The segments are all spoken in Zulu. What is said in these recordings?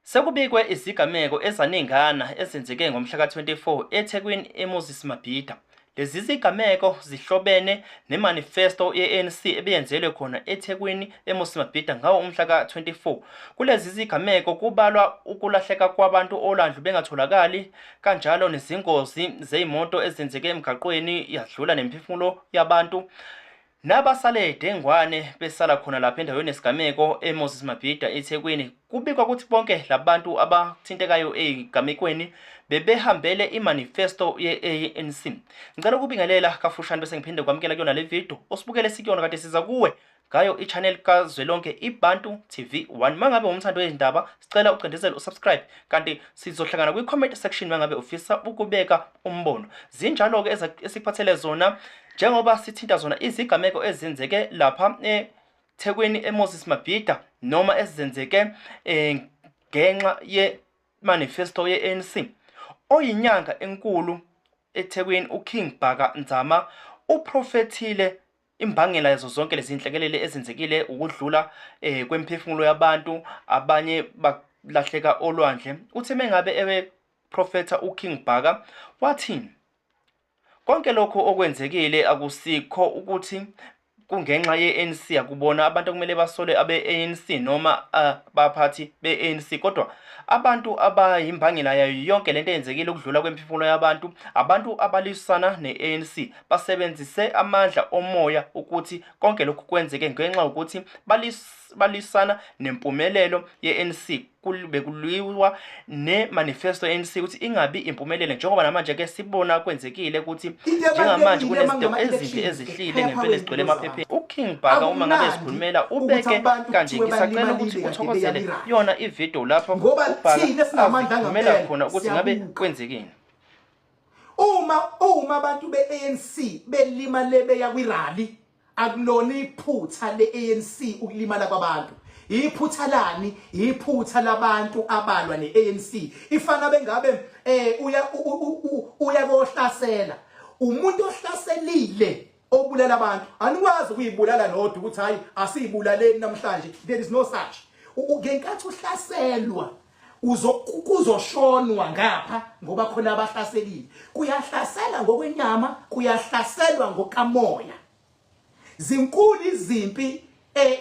Sekubikwe izigameko ezaningana ezenzeke ngomhla ka-24 eThekwini eMoses Mabhida. Lezi zigameko zihlobene neManifesto ye-ANC ebiyenzelwe khona eThekwini eMoses Mabhida ngawo umhla ka-24. Kulezi zigameko kubalwa ukulahleka kwabantu olandlu bengatholakali, kanjalo nezingozi zezimoto ezenzeke emgaqweni yadlula nemphefumulo yabantu. Nabasale dengwane besala khona lapha endaweni yesigameko eMoses Mabhida eThekwini. Kubikwa ukuthi bonke labantu abathintekayo ezigamekweni bebehambele iManifesto ye-ANC. Ngicela ukubingelela kafushane bese ngiphinde kwamukela kuyona le video osibukele sikuyona kade siza kuwe ngayo i-channel kazwelonke iBantu TV 1. Mangabe umthando wezindaba sicela ucindezele usubscribe, kanti sizohlangana kwi-comment section mangabe ufisa ukubeka umbono. Zinjalo ke esikuphathele zona njengoba sithinta zona izigameko ezenzeke lapha eThekwini eMoses Mabhida noma ezenzeke ngenxa ye-Manifesto ye-ANC. Oyinyanga enkulu eThekwini uKing Bhaka nzama uprofethile imbangela yazo zonke lezi zinhlekelele ezenzekile ukudlula kwemphefumulo yabantu, abanye balahleka olwandle. Uthi mengabe eprofetha uKing Bhaka wathini? Konke lokho okwenzekile akusikho ukuthi kungenxa ye-ANC akubona abantu kumele basole abe-ANC noma abaphathi be-ANC, kodwa abantu abayimbangela yayo yonke lento eyenzekile ukudlula kwemphefumulo yabantu, abantu abalisana ne-ANC basebenzise amandla omoya ukuthi konke lokhu kwenzeke ngenxa ukuthi balisana nempumelelo ye-ANC. Bekulwiwa neManifesto ye-ANC ukuthi ingabi impumelelo, njengoba namanje ke sibona kwenzekile ukuthi njengamanje kunezinto ezimbi ezihlile ngempela ezigcwele emaphepheni. uKing Bhaka uma ngabe esikhulumela ubeke kanje, ngisacela ukuthi uthokozele yona ivideo lapho ubhaka khona ukuthi ngabe kwenzekeni. Uma abantu be-ANC belimale beya kwirally, akulona iphutha le-ANC ukulimala kwabantu. Iphutha lani? Iphutha labantu abalwa ne-ANC. Ifana bengabe uya kohlasela umuntu ohlaselile obulala abantu, anikwazi ukuyibulala nodwa ukuthi hayi asiyibulaleni namhlanje. There is no such. Ngenkathi uhlaselwa kuzoshonwa ngapha ngoba khona abahlaselile. Kuyahlasela ngokwenyama, kuyahlaselwa ngokamoya. Zinkulu izimpi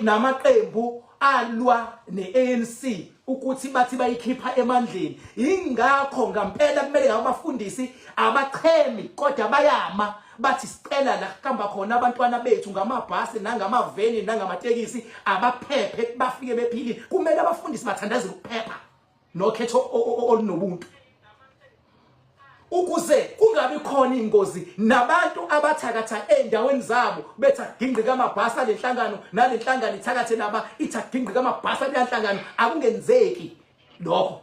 namaqembu alwa ne-ANC ukuthi bathi bayikhipha emandleni. Ingakho ngampela kumele abafundisi abachemi kodwa bayama bathi sicela la kuhamba khona abantwana bethu ngamabhasi nangamaveni nangamatekisi abaphephe bafike bephilile. Kumele abafundisi bathandazele ukuphepha nokhetho olunobuntu ukuze kungabi khona ingozi nabantu abathakatha endaweni zabo betha gingqika amabhasi alenhlangano nalenhlangano ithakathe laba itha gingqika amabhasi alenhlangano. Akungenzeki lokho.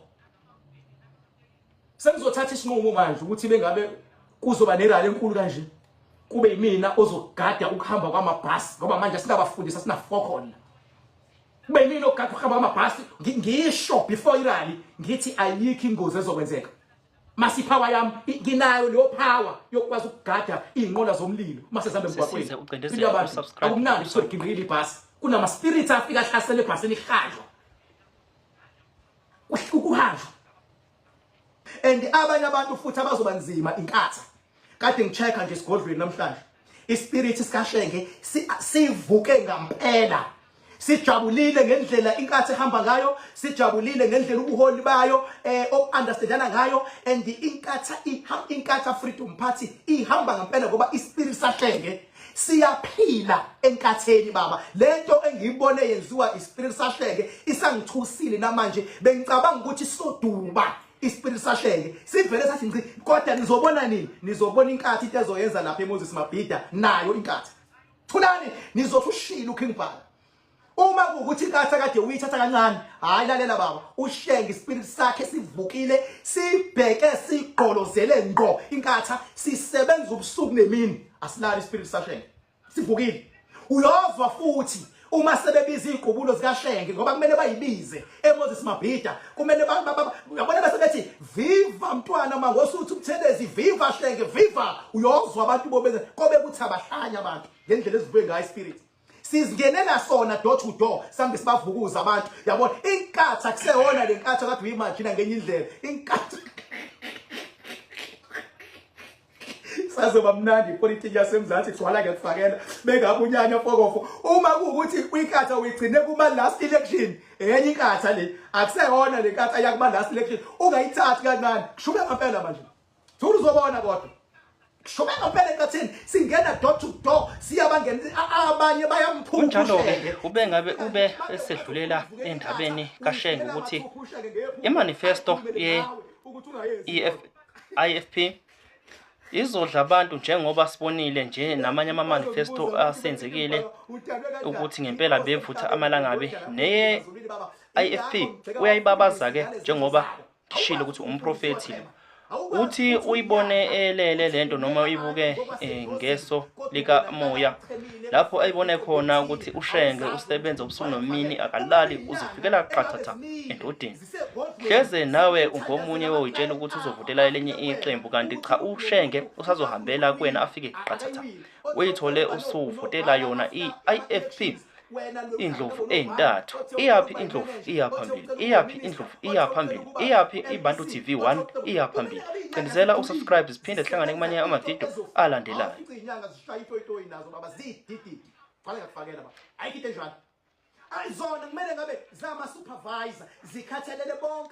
Sengizothatha isinqumo manje ukuthi bengabe kuzoba nerally enkulu kanje kube yimina ozogada ukuhamba kwamabhasi ngoba manje sinabafundisa sinafokhona. Kube yimina ogada ukuhamba kwamabhasi. Ngisho before irally ngithi ayikho ingozi ezokwenzeka. Masiphawa yami nginayo leyo power yokwazi ukugada izinqola zomlilo mase zambe emgwaqweni. Akumnandi ukuthi ugingqile ibhasi. Kunama spirits afika ahlasele ebhasini ihadlo. Ukuhadla. And abanye abantu futhi abazoba nzima inkatha. Kade ngichecka nje esigodlweni namhlanje. Ispirit sikaShenge sivuke ngampela. Sijabulile ngendlela inkathi ehamba ngayo, sijabulile ngendlela ubuholi bayo okunderstandana ngayo, and inkatha Freedom Party ihamba ngempela ngoba ispirit sahlenge siyaphila enkatheni baba. Lento engiyibone yenziwa ispirit sahlenge isangithusile namanje. Bengicabanga ukuthi soduba ispirit sahlenge sivele sathi ngci, kodwa nizobona nini? Nizobona inkathi into ezoyenza lapha eMoses Mabhida nayo inkathi. Thulani nizothi ushila uKing Bhaka. Uma ukuthi inkathi kade uyithatha kancane, hayi lalela baba, uShenge ispirit sakhe sivukile, sibheke sigqolozele ngqo inkathi sisebenza ubusuku nemini. Asilali ispirit saShenge sivukile. Uyozwa futhi uma sebebiza iziqubulo zikaShenge ngoba kumele bayibize eMoses Mabhida, kumele uyabona bese bethi viva mntwana mangosuthi ubuthelezi, viva Shenge, viva. Uyozwa abantu bobenza kobe kuthi abahlanya abantu ngendlela ezivuke ngayo ispirit. sizingenela sona door to door sambe sibavukuza abantu yabona inkatha akuseyona le nkatha kade uyimagine ngenye indlela inkatha sazoba mnandi ipolitiki yasemzansi kugcwala ngekufakela bengabe unyanya fokofo uma kuukuthi uyinkatha uyigcine kuma last election enye inkatha le akuseyona le nkatha yakuba last election ungayithathi kancane kushuke ngempela manje thula uzobona kodwa kushuke ngempela enkathini singena door to door siyabangena abanye kunjalo-ke ube esedlulela endabeni kaShenge ukuthi imanifesto ye-IFP izodla abantu njengoba sibonile nje namanye ama-manifesto asenzekile ukuthi ngempela bevutha amalangabi neye-IFP uyayibabaza-ke njengoba kishilo ukuthi umprofethi uthi uyibone elele lento noma uyibuke ngeso likamoya lapho ayibone khona ukuthi uShenge usebenza ubusuku nomini akalali uzifikela qathatha endodeni hleze nawe ungomunye woyitshela ukuthi uzovutela elinye iqembu kanti cha uShenge usazohambela kuwena afike qathatha uyithole usuvutela yona i-IFP indlovu eyintathu iyaphi indlovu iyaphambili iyaphi indlovu iyaphambili iyaphi iBantu TV 1 iyaphambili cindezela usubscribe siphinde sihlangane kumanye amavidiyo alandelayo inyanga zishaya itoyitoyi nazo baba zididi fanele ngakufakela baba ayikho into enjalo ayizona kumele ngabe zama supervisor zikhathalele bonke